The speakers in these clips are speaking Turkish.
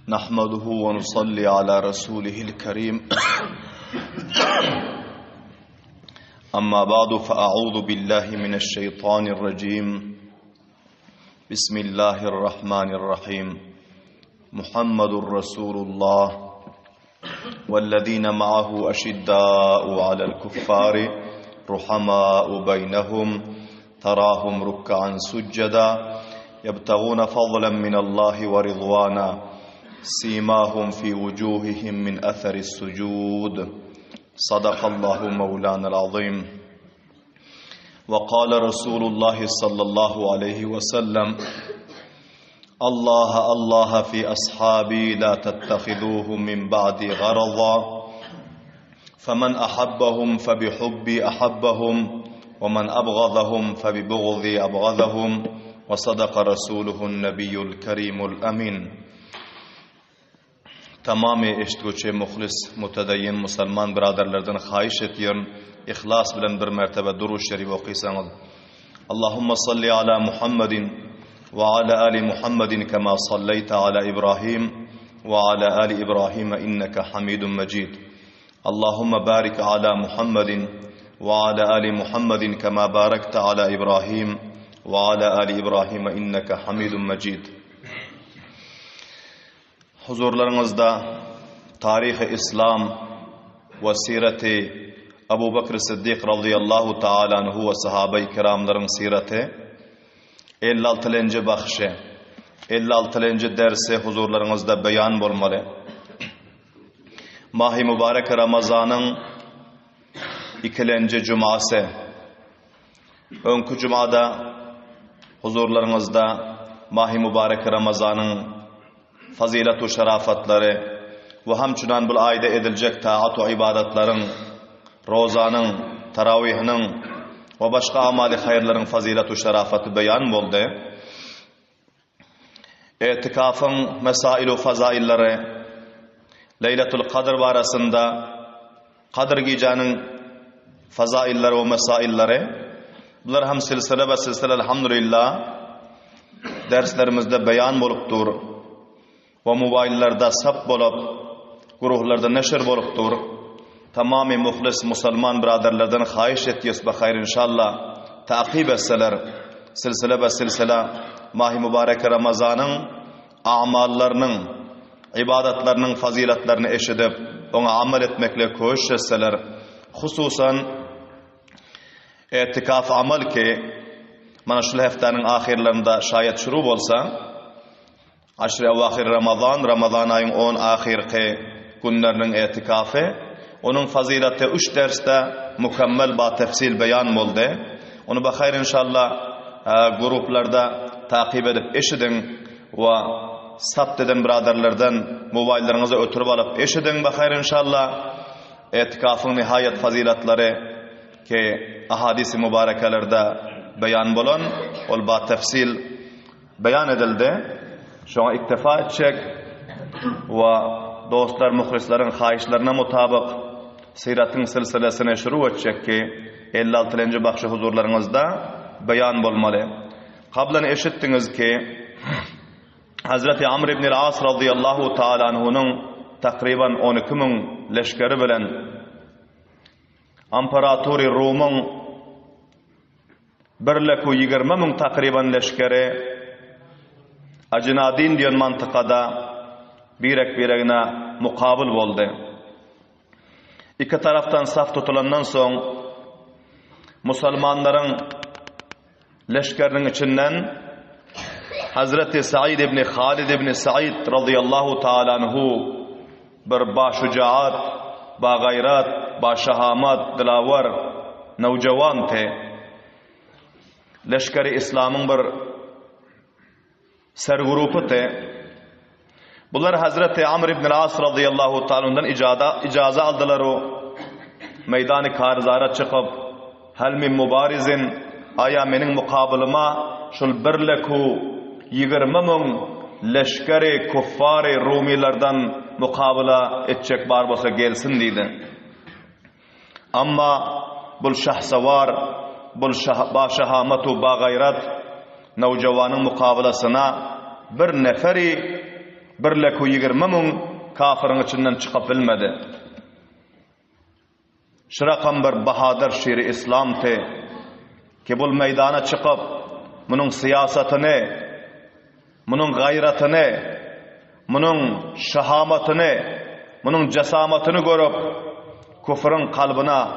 نحمده ونصلي على رسوله الكريم أما بعد فأعوذ بالله من الشيطان الرجيم بسم الله الرحمن الرحيم محمد رسول الله والذين معه أشداء على الكفار رحماء بينهم تراهم ركعا سجدا يبتغون فضلا من الله ورضوانا سيماهم في وجوههم من أثر السجود صدق الله مولانا العظيم. وقال رسول الله صلى الله عليه وسلم الله الله في أصحابي لا تتخذوهم من بعدي غرضا فمن أحبهم فبحبي أحبهم ومن أبغضهم فببغضي أبغضهم وصدق رسوله النبي الكريم الأمين. Tamamı eşitgüçe muhlis mutadayyin musulman biraderlerden xahiş etiyorum. İhlas bilen bir mertebe duruş şerif okuysanız. Allahümme salli ala Muhammedin ve ala ali Muhammedin kema salleyte ala İbrahim ve ala ali İbrahim inneke hamidun mecid. Allahümme barik ala Muhammedin ve ala ali Muhammedin kema barakte ala İbrahim ve ala ali İbrahim inneke hamidun mecid. Huzurlarınızda tarih-i İslam ve sireti Ebu Bekir Sıddık radıyallahu ta'ala anhu ve sahabe-i kiramların sireti 56. bakışı 56. dersi huzurlarınızda beyan olmalı. Mahi mübarek Ramazan'ın 2. cuması önkü cumada huzurlarınızda Mahi mübarek Ramazan'ın fazilet-u şerafatları ve hamçunan bu ayda edilecek taat-u ibadetlerin, rozanın, teravihinin ve başka amali hayırların fazilet-u şerafatı beyan oldu. İtikafın mesail-u fazailleri, Leyletul Kadr arasında Kadr gecenin fazailleri ve mesailleri, bunlar hem silsile ve silsile elhamdülillah derslerimizde beyan olupdur. Ve mobaillerde sap bolup, guruhlarda neşir bolupdur. Tamamı muhlis musulman biraderlerden xahiş etiyoruz bakayır inşallah. Takip etseler, silsile ve silsile Mahi mübarek Ramazan'ın amallarının, ibadetlerinin faziletlerini eşidip, ona amel etmekle koşuş etseler, hususan etikaf amal ki, mana şu haftanın ahirlerinde şayet şuru olsa, Aşr-ı evvahir Ramazan ayın 10 ahirki günlerinin etikafı, onun fazileti 3 derste mükemmel ba tefsil beyan oldu. Onu bakayır inşallah gruplarda takip edip eşidin ve sapt eden biraderlerden mobillerinizi ötürüp alıp eşidin bakayır inşallah. Etikafın nihayet faziletleri ki ahadis-i mübarekelerde beyan bulan, ol ba tefsil beyan edildi. Şuna iktifa edecek ve dostlar, muhlislerin xahişlerine mutabık siretin silsilesine şuru edecek ki 56. bakışı huzurlarınızda beyan olmalı. Kablen eşittiniz ki Hazreti Amr ibn al-As radıyallahu ta'ala anhu'nun takriben 12.000 leşkeri bilen İmparatori Rum'un 120.000 takriben leşkeri Acınadin diyen mantıkada birek-biregine mukabil oldu. İki taraftan saf tutulandan son Müslümanların leşkerinin içinden Hazreti Sa'id ibn Halid ibn Sa'id radıyallahu ta'ala anhu bir başucaat, bagayrat, başahamat, dilavar, nevcevan te. Leşkeri İslam'ın bir sergurupu te. Bunlar Hazreti Amr ibn al-As radıyallahu ta'ala'dan icaza aldılar o. Meydan-ı karzara çıkıp hel min mubarizin aya menin mukabilima şul birleku 20.000 leşkeri kuffari Rumilerden mukabala edecek bar bolsa gelsin dedi. Ama bul şahsavar, bul şahamatu ba gayrat Nevcevanın mukabelasına bir neferi birleku 20.000 kafirin içinden çıkıp bilmedi. Şırakam bir bahadır şiiri İslam te ki bul meydana çıkıp bunun siyasatını, bunun gayretini, bunun şahamatını, bunun cesamatını görüp küfrün kalbına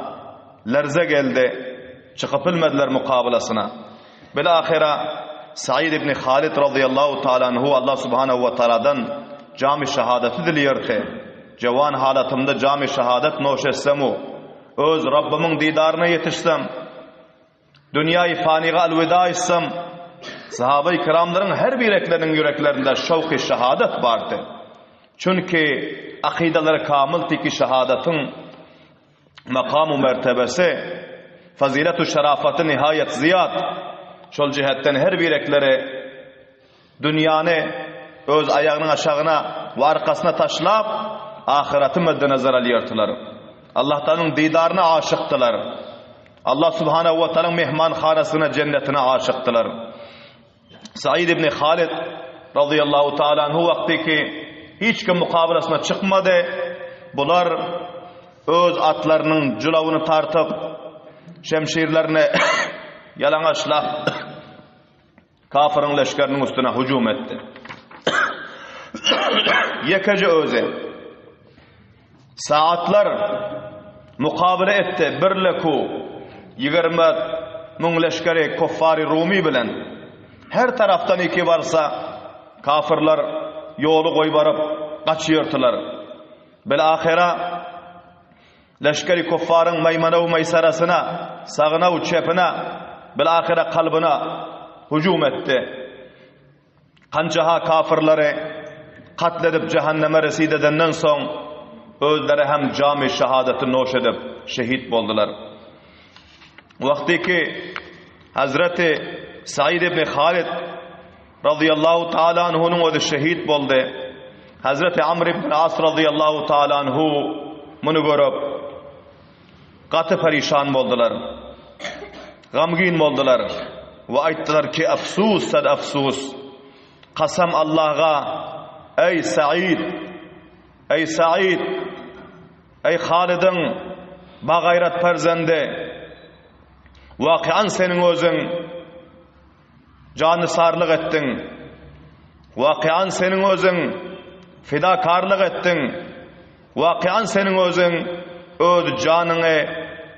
lerze geldi. Çıkıp bilmediler mukabelasına. Bilahira Said ibn Halid radıyallahu ta'ala anhu Allah subhanahu wa ta'aladan cami şehadeti diliyordu. Cevan halatımda cami şehadet noş etsemu, öz Rabbimin didarına yetişsem, dünyayı faniga elveda etsem, sahabe-i kiramların her bireklerinin yüreklerinde şevk-i şehadet vardı. Çünkü akideleri kamil tiki şehadetin makamu mertebesi, fazilet-u şerafatı nihayet ziyad. Şol cihetten her birekleri dünyanı öz ayağının aşağına ve arkasına taşlap ahiret'i medde nazar alıyordular. Allah Teala'nın didarına aşıktılar. Allah Subhanahu ve Teala'nın mehmanxanasına, cennetine aşıktılar. Said ibn Halid radıyallahu ta'ala anhu vakti ki hiç kim mukabelasına çıkmadı. Bunlar öz atlarının cülavını tartıp şemşirlerini yalanaçlap kafirin leşkerinin üstüne hücum etti. Yekece öze saatler mukabele etti. Birleku 20.000 leşkeri kuffari Rumi bilen her taraftan iki varsa kafirler yolu koyup kaçıyordular. Bilahira leşkeri kuffarın meymana ve meysarasına, sağına ve çepine, bilahira kalbine hücum etti. Kançaha kafirleri katledip cehenneme resid edenden son özleri hem cami şehadeti noş edip şehit boldular. Vakti ki Hazreti Said ibn Halid radıyallahu ta'ala anhu'nun özü şehit boldu. Hazreti Amr ibn As radıyallahu ta'ala anhu bunu görüp katı perişan boldular. Gamgin boldular. Ve ayttılar ki afsus sad afsus. Kasam Allah'a ey Said, ey Said, ey Halid'in bagayrat perzendi. Vakian senin özün canı sarlık ettin. Vakian senin özün fidakarlık ettin. Vakian senin özün öz canını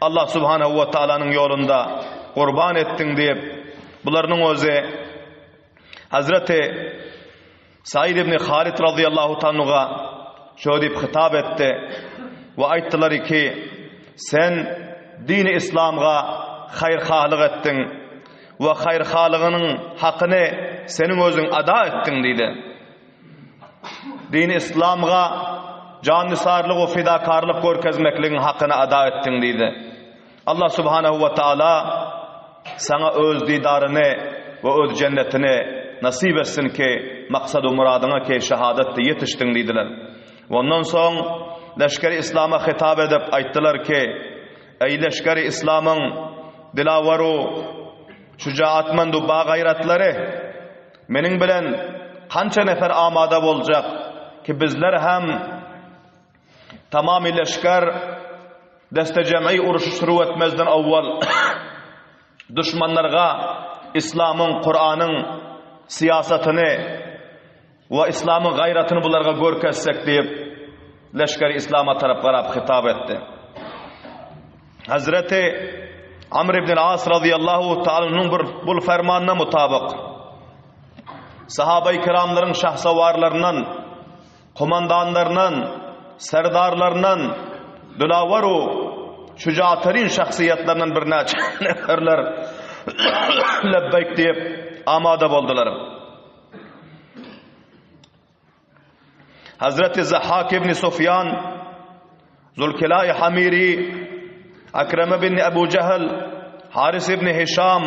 Allah Subhanahu ve Taala'nın yolunda kurban ettin deyip bularının özü Hazreti Said ibn Halid radıyallahu ta'ala şöyle deyip hitap etti ve ayttılar ki sen dini İslam'a hayırxahlık ettin ve hayırxahlığının hakkını senin özün ada ettin dedi. Dini İslam'a cannisarlık ve fidakarlık görkezmekliğin hakkını ada ettin dedi. Allah Subhanahu ve Teala sana öz didarını ve öz cennetini nasip etsin ki maksad-ı muradına ki şehadette yetiştin dediler. Ondan sonra leşkeri İslam'a hitap edip ayttılar ki ey leşkeri İslam'ın dilavaru şücaatmendu bağ gayretleri menin bilen kança nefer amada olacak ki bizler hem tamamı leşker deste cem'i uruşu şuru etmezden avval düşmanlarga İslam'ın, Kur'an'ın siyasatını ve İslam'ın gayretini bularga görkezsek deyip leşkeri İslam'a taraf garab hitap etti. Hazreti Amr ibn As radıyallahu ta'ala'nın bu fermanına mutabık sahabe-i kiramların şahsavarlarından, komandanlarından, serdarlarından dülavaru şücaatlerin şahsiyetlerinden bir neferler lebbeyk deyip amade boldular. Hazreti Zahhak ibn Sufyan, Zulkilay Hamiri, Akrem bin Ebu Cehel, Haris ibn Hişam,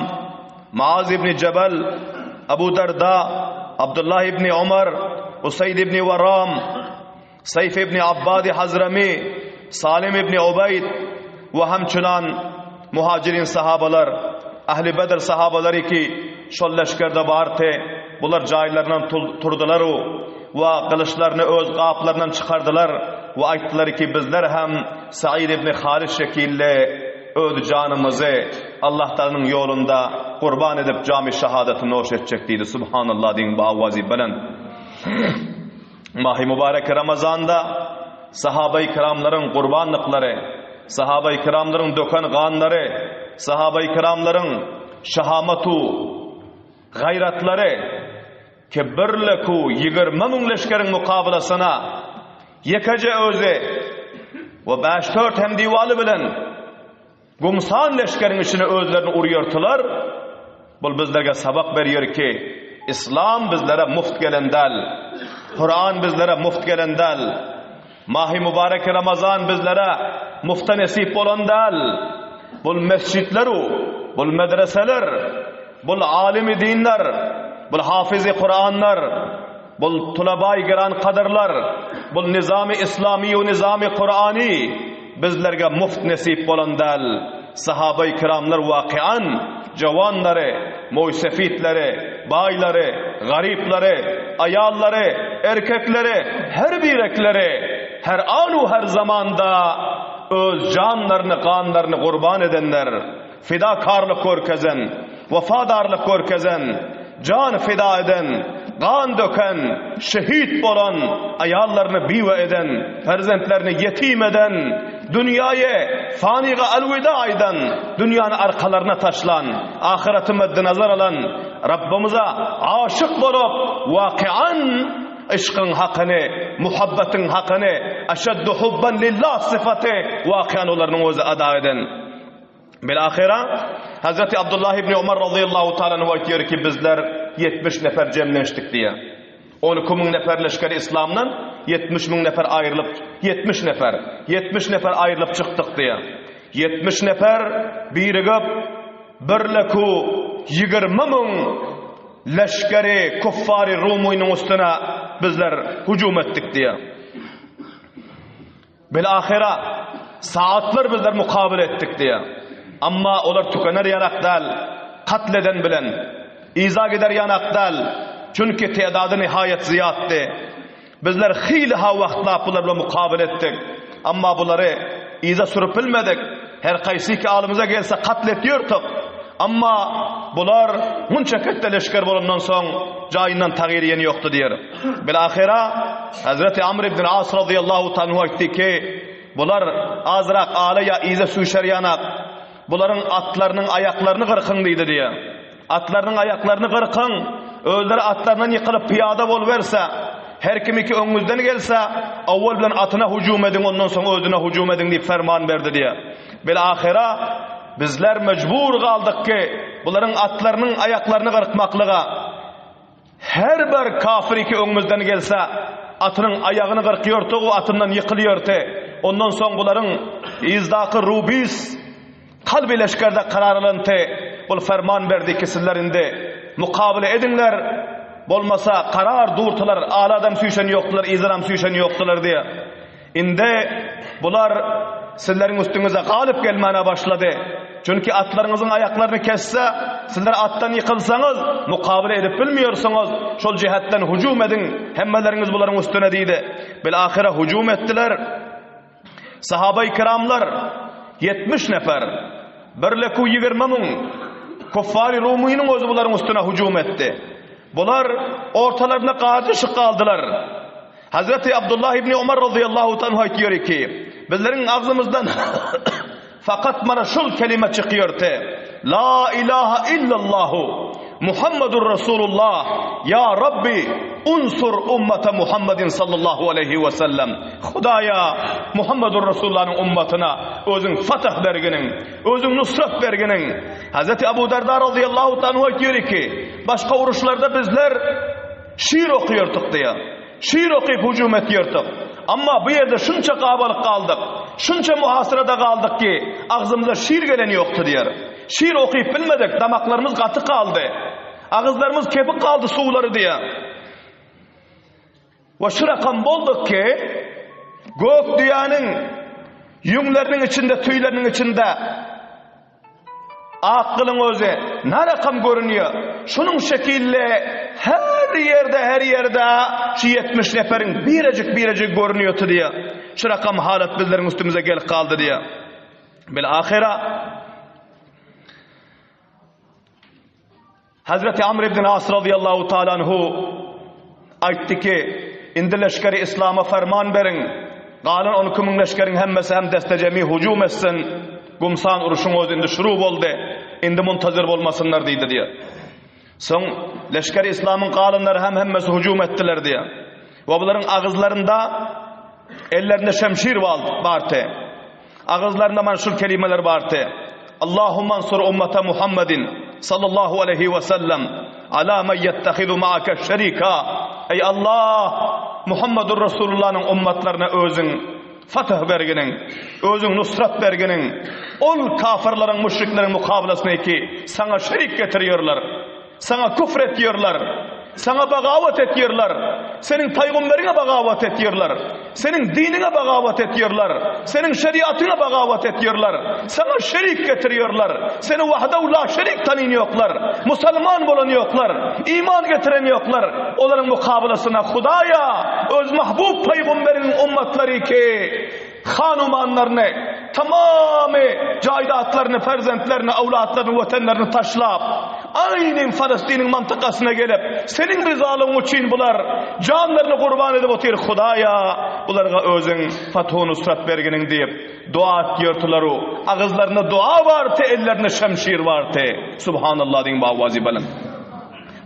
Maaz ibn Cebel, Abu Darda, Abdullah ibn Umar, Usayd ibn Varam, Sayf ibn Abbadi Hazrami, Salim ibn Ubayd ve hamçınan muhacirin sahabalar, Ahli Bedr sahabaları ki şol leşkerde bağırtı, bunlar cahillerden turdular ve kılıçlarını öz kaplarından çıkardılar ve ayttılar ki bizler hem Said ibn Halid şekille öz canımızı Allah Teala'nın yolunda kurban edip cami şehadeti noş edecektiydi. Subhanallah deyin bu avazi bilen. Mahi mübarek Ramazan'da sahabe-i kiramların kurbanlıkları, sahabe-i kiramların döken kanları, sahabe-i kiramların şahamatu gayratları ki birleku 20 min leşkerin mukabelasına yekaca özü ve 5-4 hem divalı bilen gumsan leşkerin içine özlerini uruyurtular. Bu bizlerge sabak veriyor ki İslam bizlere muft gelen del, Kur'an bizlere muft gelen del, Mahi mübarek Ramazan bizlere mufta nesip olan del. Bu mescitleru, bu medreseler, bu alimi dinler, bu hafizi Kur'anlar, bu tulabay giran kaderler, bu nizami İslami ve nizami Kur'ani bizlerge muft nesip olan del. Sahabe-i kiramlar vakian cavanları, moysefitleri, bayları, garipleri, ayalları, erkekleri, her birekleri her anu her zamanda öz canlarını, kanlarını kurban edenler, fidakarlık körkezen, vefadarlık körkezen, can fida eden, kan döken, şehit olan, ayallarını bive eden, ferzentlerini yetim eden, dünyaya faniga elvida eden, dünyanın arkalarına taşlan, ahireti meddenazar alan, Rabbimize aşık olup, vakian aşkın hakkını, muhabbetin hakkını, eşeddu hubban lillah sıfatı vakian onların özü ada eden. Bilahira Hazreti Abdullah ibn Umar radıyallahu ta'ala nuvayt diyor ki bizler 70 nefer cemleştik diye. 12 min nefer leşkeri İslam'dan 70 min nefer ayrılıp 70 nefer ayrılıp çıktık diye. 70 nefer birigip birleku 20 min leşkeri kuffari Rumuy'nun üstüne bizler hücum ettik diye. Bilahira saatler bizler mukabil ettik diye. Amma olar tükener yanakdal, katleden bilen, iza gider yanakdal, çünkü tedadı nihayet ziyattı. Bizler hiliha vaktla bularla mukabil ettik. Amma bunları iza sürüp bilmedik. Her kaysi ki alımıza gelse katletiyorduk. Amma bular munçakette leşker bulundan son cayından tağyir yeni yoktu diyor. Bilahira Hazreti Amr ibn As radıyallahu ta'ala etti ki bular azrak alaya iza suşer yanak. Bunların atlarının ayaklarını kırkın deydi diye. Atlarının ayaklarını kırkın. Özleri atlarından yıkılıp piyada bolverse, her kim ki önünüzden gelse, avval bilen atına hücum edin, ondan sonra özüne hücum edin deyip ferman verdi diye. Bilahira bizler mecbur kaldık ki bunların atlarının ayaklarını kırkmaklığa. Her bir kafir ki önümüzden gelse, atının ayağını kırkıyordu, o atından yıkılıyordu. Ondan sonra bunların izdakı rubis, kalbi leşkerde kararlantı, bol ferman verdi ki sizlerinde mukabele edinler, bolmasa karar durtular, aladam süyüşen yoktular, izram süyüşen yoktular diye. İnde bular sizlerin üstünüze galip gelmene başladı. Çünkü atlarınızın ayaklarını kesse, sizler attan yıkılsanız, mukabele edip bilmiyorsunuz, şol cihetten hücum edin, hemmeleriniz bunların üstüne deydi. Bilahire hücum ettiler. Sahabe-i kiramlar 70 nefer, birleku 20 min kuffari Rumuy'nun özü bunların üstüne hücum etti. Bunlar ortalarına karışık kaldılar. Hazreti Abdullah ibn Umar radıyallahu ta'ala diyor ki bizlerin ağzımızdan fakat bana şul kelime çıkıyordu. La ilahe illallahu Muhammedur Resulullah ya Rabbi unsur ummete Muhammedin sallallahu aleyhi ve sellem. Hudaya Muhammedur Resulullah'ın ummetine özün fatah berginin, özün nusrat berginin. Hazreti Abu Darda radıyallahu ta'ala diyor ki başka uruşlarda bizler şiir okuyorduk diye. Şiir okuyup hücum ediyorduk. Ama bu yerde şunca kabalık kaldık, şunca muhasırada kaldık ki ağzımıza şiir geleni yoktu diyor. Şiir okuyup bilmedik, damaklarımız katı kaldı. Ağızlarımız kepik kaldı suları diye. Ve şu rakam bulduk ki gök dünyanın yünlerinin içinde, tüylerinin içinde Akılın özü ne rakam görünüyor? Şunun şekille her yerde şu 70 neferin birecik görünüyordu diye. Şu rakam halat bizlerin üstümüze gelip kaldı diye. Bil ahira Hazreti Amr ibn As radıyallahu ta'ala anhu aytdı ki indi leşkeri İslam'a ferman verin. Galan 12.000 leşkerin hemmesi hem destecemi hücum etsin. Gumsan uruşun özünde şuru boldu. Indi muntazir bolmasınlar deydi diye. Son leşkeri İslam'ın galanları hemmesi hücum ettiler diye. Ve bunların ağızlarında ellerinde şemşir vardı. Ağızlarında manşur kelimeler vardı. Allahumma ansur ummete Muhammedin sallallahu aleyhi ve sellem ala men yettehidu ma'ake şerika. Ey Allah, Muhammedur Resulullah'ın ummatlarına özün fatih berginin, özün nusrat berginin, ol kafirlerin, müşriklerin mukabelasına ki sana şerik getiriyorlar, sana küfretiyorlar, sana bagavet ediyorlar, senin peygamberine bagavet ediyorlar, senin dinine bagavet ediyorlar, senin şeriatına bagavet ediyorlar, sana şerik getiriyorlar, seni vahdehu la şerik tanıyorlar, Müslüman bulunuyorlar, iman getiren yoklar. Onların mukabelasına Hudaya öz mahbub peygamberin ummatları ki hanumanlarını, tamamı caidatlarını, ferzentlerini, avlatlarını, vatanlarını taşlap aynen Filistin'in mantıkasına gelip senin rızalığın için bular canlarını kurban edip otur Hudaya bularga özün fathu nusrat berginin deyip dua ediyorlar. Ağızlarında dua vardı, ellerinde şemşir vardı. Subhanallah deyin bağvazi balın.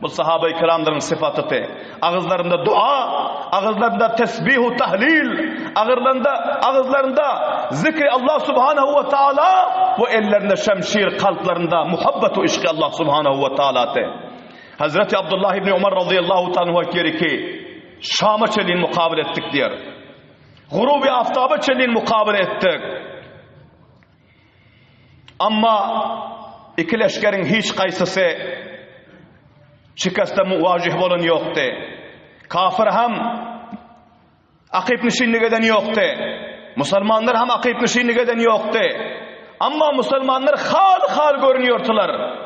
Bu sahabe-i kiramların sıfatıdır. Ağızlarında dua, ağızlarında tesbih-u tahlil, ağızlarında zikri Allah subhanahu ve taala, bu ellerinde şemşir, kalplarında muhabbetu işki Allah subhanahu ve taala. Hazreti Abdullah ibn Umar radıyallahu ta'ala diyor ki Şam'a çeliğin mukabil ettik diyor. Gurubi aftaba çeliğin mukabil ettik. Ama iki leşkerin hiç kaysısı şikasta muvacih bolun yoktu. Kafir hem akip nişinlik eden yoktu. Müslümanlar hem akip nişinlik eden yoktu. Ama Müslümanlar hal görünüyordular.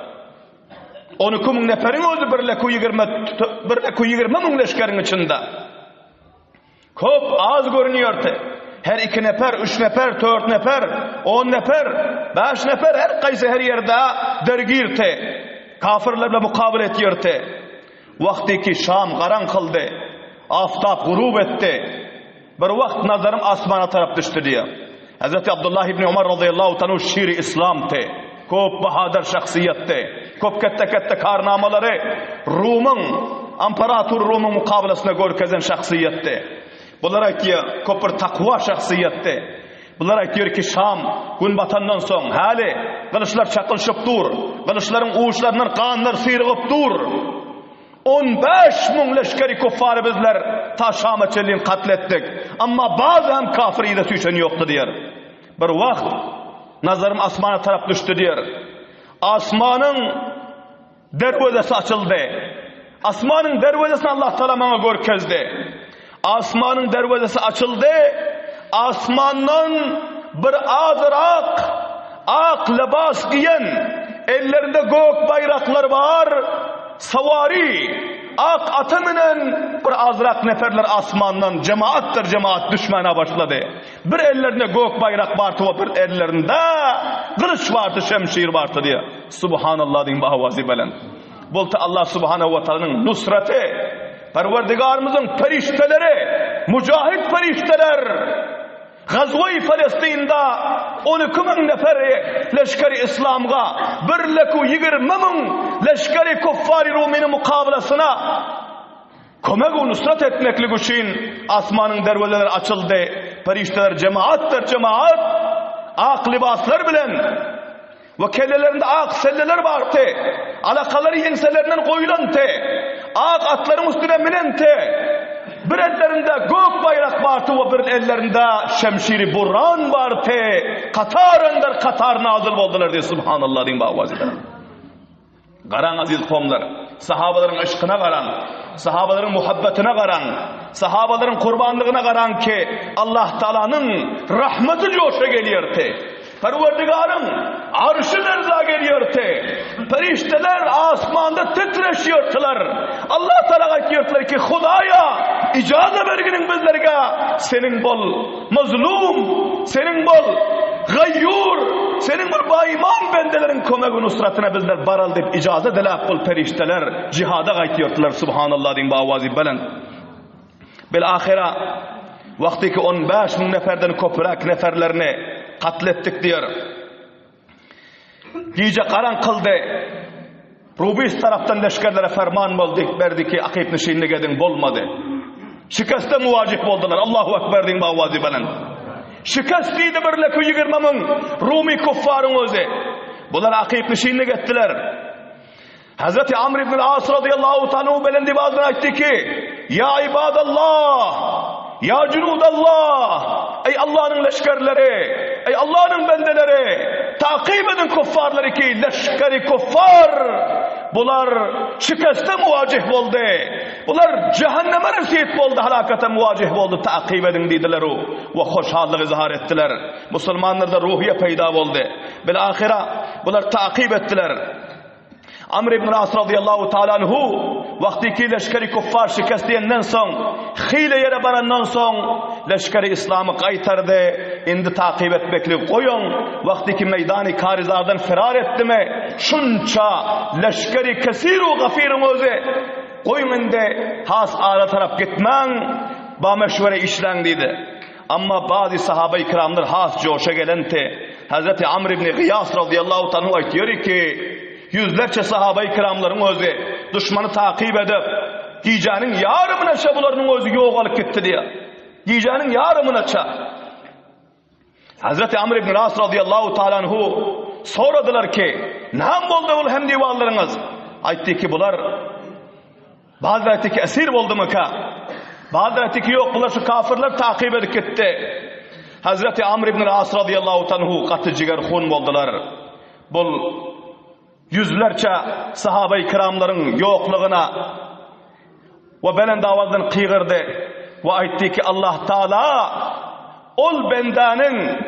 12.000 neferin özü birleku 20.000 leşkerin içinde. Köp az görünüyordu. Her 2 nefer, 3 nefer, 4 nefer, 10 nefer, 5 nefer her kaysı her yerde dergirdi. Kafirlerle mukabil ediyordu. Vakti ki Şam karan kıldı, aftap gurub etti. Bir vakt nazarım asmana taraf düştü diye. Hazreti Abdullah ibn Umar radıyallahu ta'ala şiiri İslam'tı. Köp bahadır şahsiyetti. Köp kette karnamaları Rum'un, İmparator Rum'un mukabelasına görkezen şahsiyetti. Bunlar aytıyor, köp bir takva şahsiyetti. Bunlar aytıyor ki Şam gün batandan son hali kılıçlar çakılışıp dur, kılıçların uçlarından kanlar sıyrılıp dur. 15.000 leşkeri kuffarı bizler ta Şam'a çeliğin katlettik. Ama bazı hem kafir de tüysen yoktu diyor. Bir vakt nazarım asmana taraf düştü diyor. Asmanın dervazesi açıldı. Asmanın dervazesini Allah Teala bana görkezdi. Asmanın dervazesi açıldı. Asmandan bir azrak ak libas giyen, ellerinde gök bayraklar var, savari ak atı minen bir azrak neferler asmandan cemaat düşmana başladı. Bir ellerinde gök bayrak vardı, bir ellerinde kılıç vardı, şemşir vardı diye. Subhanallah deyin bahavazi belen. Bultu Allah subhanahu ve ta'ala'nın nusreti, Perverdigarımızın perişteleri, mücahit perişteler, Gazve-i Filistin'de 12.000 neferi leşkeri İslam'a, birleku 20.000 leşkeri kuffari Rumini mukabelasına kömek-u nusrat etmeklik için asmanın dervezeleri açıldı. Perişteler cemaat, ak libaslar bilen ve kellelerinde ak selleler vardı. Alakaları yenselerinden koyulandı. Ak atların üstüne minenti. Bir ellerinde gök bayrak vardı ve bir ellerinde şemşiri burran vardı. Katar nazil oldular diye subhanallah diyeyim bağvazılar. Qaran aziz qomlar, sahabaların aşkına qaran, sahabaların muhabbetine qaran, sahabaların kurbanlığına qaran ki Allah Taala'nın rahmeti coşa geliyordu. Perverdigarın arşı nerza geliyordu. Perişteler asmanda titreşiyordular. Allah Teala aytıyordular ki Hudaya icazet berginin bizlerge senin bol mazlum, senin bol gayyur, senin bol bayman bendelerin kömegi nusratına bizler baral dep icazet elap bol perişteler cihada aytıyordular. Subhanallah din bavazi belend. Bil ahira vaktiki 15.000 neferden köpürek neferlerini katlettik diyor. Gece karan kıldı. Rubis taraftan leşkerlere ferman oldu. Berdi ki akip nişinli gedin bolmadı. Şikeste muvacip oldular. Allahu Ekber din bavazi belen. Şikestiydi birleki 20.000 Rumi kuffarın özü. Bunlar akip nişinli gettiler. Hazreti Amr ibn As radıyallahu ta'ala belendi bazıları etti ki ya ibadallah, ya cunudallah, ey Allah'ın leşkerleri, ey Allah'ın bendeleri, takip edin kuffarları ki leşkeri kuffar, bular şikeste muvacih oldu, bular cehenneme resiyet oldu, halakata muvacih oldu, takip edin dediler o ve hoşhallığı izhar ettiler. Müslümanlarda ruhiye peyda oldu. Bilahira bular takip ettiler. Amr ibn As radıyallahu ta'ala anhu vaktiki leşkeri kuffar şikestiyenden son hile yere barandan son leşkeri İslam'ı kaytardı. Indi takip etmekli koyun vaktiki meydan-ı Kariza'dan firar etti mi şunça leşkeri kesiru gafirun özü koyun indi has ağla taraf gitmen ba meşvere işlen dedi. Ama bazı sahabe-i kiramlar has coşa gelenti Hazreti Amr ibn Gıyas radıyallahu ta'ala aytıyor ki yüzlerce sahabe-i kiramların özü düşmanı takip edip giyeceğinin yarımına çabularının özü yok alıp gitti diye. Giyeceğinin yarımına ça. Hazreti Amr ibn As radıyallahu ta'ala anhu soradılar ki nam oldu bu hem divallarınız? Aytti ki bular bazı aytti ki esir oldu mu ka? Bazı aytti ki yok bular şu kafirler takip edip gitti. Hazreti Amr ibn As radıyallahu ta'ala anhu katı ciger hun oldular. Bul yüzlerce sahabe-i kiramların yokluğuna ve belen davazdan kıyırdı ve aytti ki Allah Teala ol bendanın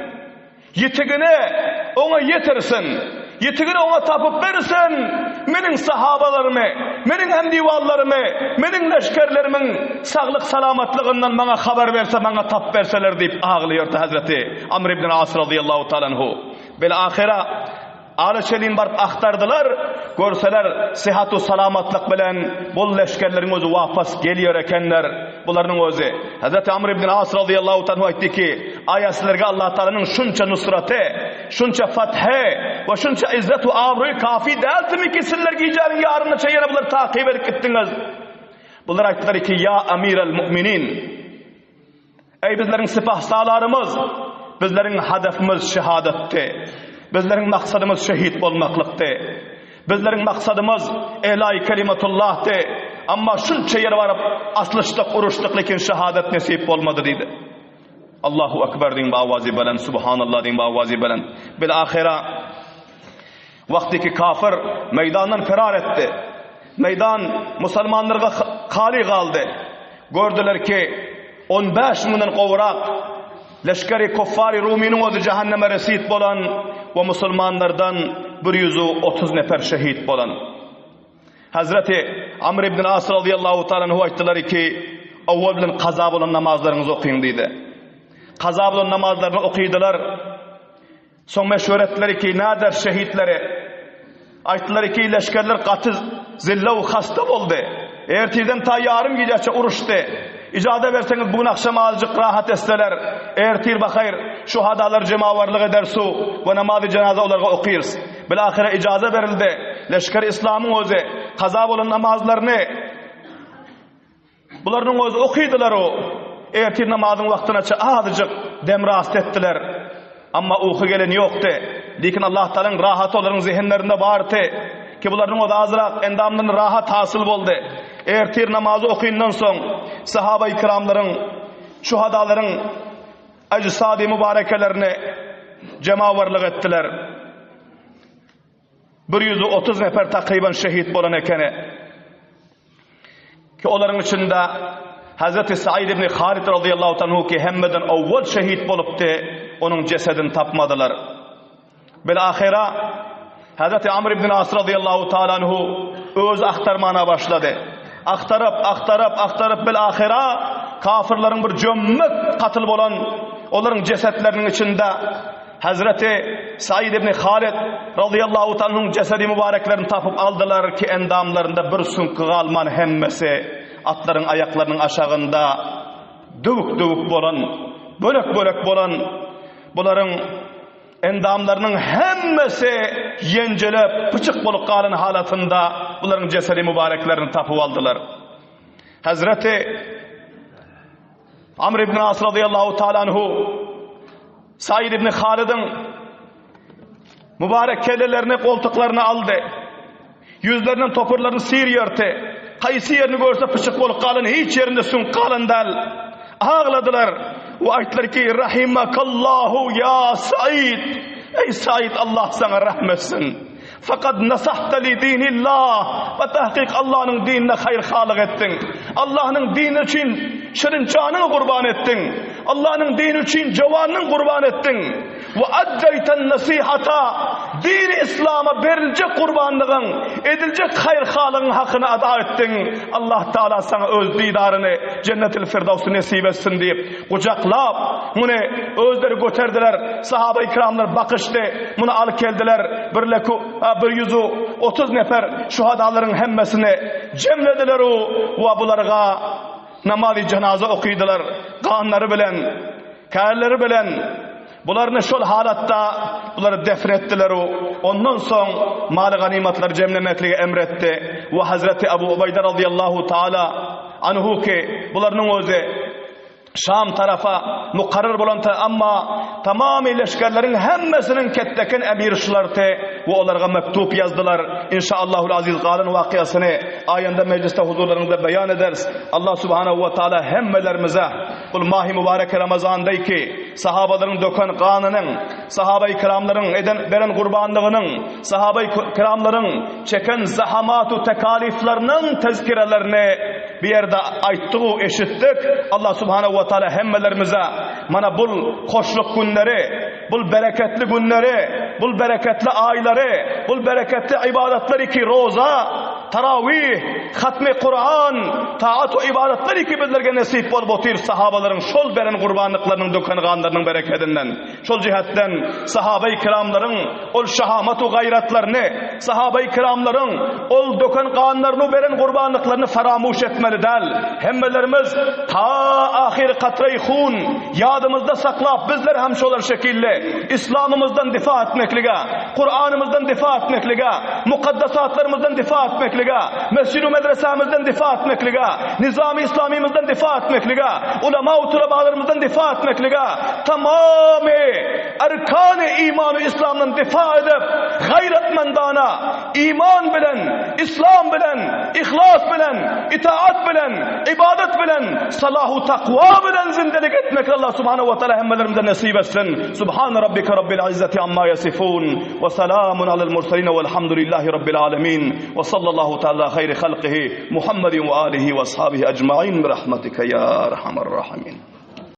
yitigini ona yetirsin, yitigini ona tapıp versin, menin sahabalarımı, menin hemdivallarımı, menin leşkerlerimin sağlık salamatlığından bana haber verse, bana tap verseler deyip ağlıyordu Hazreti Amr ibn As radıyallahu ta'ala anhu. Bilahira Alışelin barıp aktardılar, görseler sıhhatu salamatlık bilen bol leşkerlerin özü vapas geliyor ekenler, bularının özü. Hazreti Amr ibn As radıyallahu ta'ala aytti ki, ayaslarga Allah Teala'nın şunça nusratı, şunça fathı ve şunça izzetu avruyu kafi değildi mi ki sizler giyeceğinin yarını çeyene bunları takip edip gittiniz. Bunlar ayttılar ki, ya amirel müminin, ey bizlerin sipah sağlarımız, bizlerin hedefimiz şehadetti. Bizlerin maksadımız şehit olmaklıktı. Bizlerin maksadımız elâ-i kelimetullah'tı. Ama şunça yere varıp aslıştık, uruştuk, lekin şehadet nesip olmadı dedi. Allahu Ekber din bavazi belen, Subhanallah din bavazi belen. Bilahira vaktiki kafir meydandan firar etti. Meydan Müslümanlara khali kaldı. Gördüler ki 15.000 kovrak leşkeri kuffari Rumi'nin özü cehenneme resit bolan ve Müslümanlardan 130 nefer şehit bolan. Hazreti Amr ibn As radıyallahu ta'ala ayttılar ki avval bilen kaza bolan namazlarınızı okuyun dedi. Kaza bolan namazlarını okuydular. Son meşveretleri ki nader şehitleri ayttılar ki leşkerler katı zillahu hasta oldu. Ertirden ta yarım gidece uruştu. İcade verseniz bugün akşam azıcık rahat etseler, ertir bakayır, şu hadalar cemavarlık eder su ve namazı cenaze olarak okuyuruz. Bilahire icaze verildi. Leşker İslam'ın özü, kaza olan namazlarını, bunların özü okuydular o. Ertir namazın vaktine azıcık demrast ettiler. Ama uyku gelen yoktu. Lakin Allah Teala'nın rahat onların zihinlerinde vardı. Ki bunların o da azırak endamının rahat hasıl oldu. Ertir namazı okuyundan son sahabe-i kiramların, şuhadaların ecsadı mübarekelerini cemavarlık ettiler. 130 nefer takriben şehit bolan ekeni. Ki onların içinde Hazreti Said ibn Halid radıyallahu anhu ki hemmeden evvel şehit boluptu, onun cesedini tapmadılar. Bilahira Hazreti Amr ibn As radıyallahu ta'ala anhu öz aktarmana başladı. Aktarıp bilahira kafirlerin bir cömmük katıl bolan onların cesetlerinin içinde Hazreti Said ibn Halid radıyallahu ta'ala'nın cesedi mübareklerini tapıp aldılar ki endamlarında bir sünkü kalman hemmesi atların ayaklarının aşağında dövük bolan, bölük bolan bunların endamlarının hemmesi yencelep pıçık bolup kalan halatında bunların cesedi mübareklerini tapıp aldılar. Hazreti Amr ibn As radıyallahu ta'ala anhu Said ibn Halid'in mübarek kellelerini koltuklarına aldı. Yüzlerinin topurlarını sıyır yırtı. Kaysi yerini görse pıçık bolup kalın, hiç yerinde sünk kalın del. Ağladılar. Ve ayetler ki rahimakallahu ya Said. Ey Said, Allah sana rahmetsin. Fakat nasahta li dinillah ve tahkik Allah'ın dinine hayır halık ettin. Allah'ın dini için şirin canını kurban ettin. Allah'ın dini için cevanını kurban ettin. Ve addeyten nasihata, dini İslam'a verilecek kurbanlığın, edilecek hayır halının hakkını ada ettin. Allah Teala sana öz didarını cennet-i firdevsi nesip etsin deyip kucaklap bunu özleri göterdiler. Sahabe-i kiramlar bakıştı, bunu al keldiler. 130 nefer şuhadaların hemmesini cemlediler ve bularga namaz-ı cenaze okuydular. Kanları bilen, kârleri bilen bularını şol halatta buları defnettiler. Ondan son mal ganimatları cemlemekliği emretti. Ve Hazreti Ebu Ubeyde radıyallahu ta'ala anhu ki bularının özü Şam tarafa mukarrar bulantı ama tamamı leşkerlerin hemmesinin kettekin emir şulartı ve onlara mektup yazdılar. İnşallahul aziz kalın vakiyasını ayında mecliste huzurlarında beyan ederiz. Allah subhanahu ve teala hemmelerimize bu mahi mübarek Ramazan'daki sahabaların döken kanının, sahabe-i kiramların veren kurbanlığının, sahabe-i kiramların çeken zahamatu tekaliflerinin tezkirelerini bir yerde ayttığı eşittik. Allah subhanahu ve teala hemmelerimize mana bul hoşluk günleri, bul bereketli günleri, bul bereketli ayları, bul bereketli ibadetleri ki roza, taravih, hatmi Kur'an, taat ve ibadetleri ki bizlerge nasip bol botir sahabaların şol beren kurbanlıklarının döken kanlarının bereketinden, şol cihetten sahabe-i kiramların ol şahamatu gayretlerini, sahabe-i kiramların ol döken kanlarını beren kurbanlıklarını faramuş etmeli del. Hemmelerimiz ta ahir katreyi hun yadımızda saklap bizler hem şolar şekilde İslam'ımızdan difa etmeklige, Kur'an'ımızdan difa etmeklige, mukaddesatlarımızdan difa etmeklige, mescid-i medresemizden difa etmeklige, nizam-ı İslamimizden difa etmeklige, ulema-u tulebalarımızdan difa etmeklige, tamamı erkan-ı iman-ı İslam'dan difa edip gayretmendana iman bilen, İslam bilen, ihlas bilen, itaat bilen, ibadet bilen, salahu takva bilen zindelik etmek Allah subhanahu ve teala hemmelerimize nasip etsin. Subhan rabbike rabbil izzati amma yasifun ve selamun alel murselin velhamdülillahi rabbil alemin ve sallallahu teala hayri halqihi Muhammedin ve alihi ve ashabihi ecmaîn bi rahmetike ya erhamer rahimin.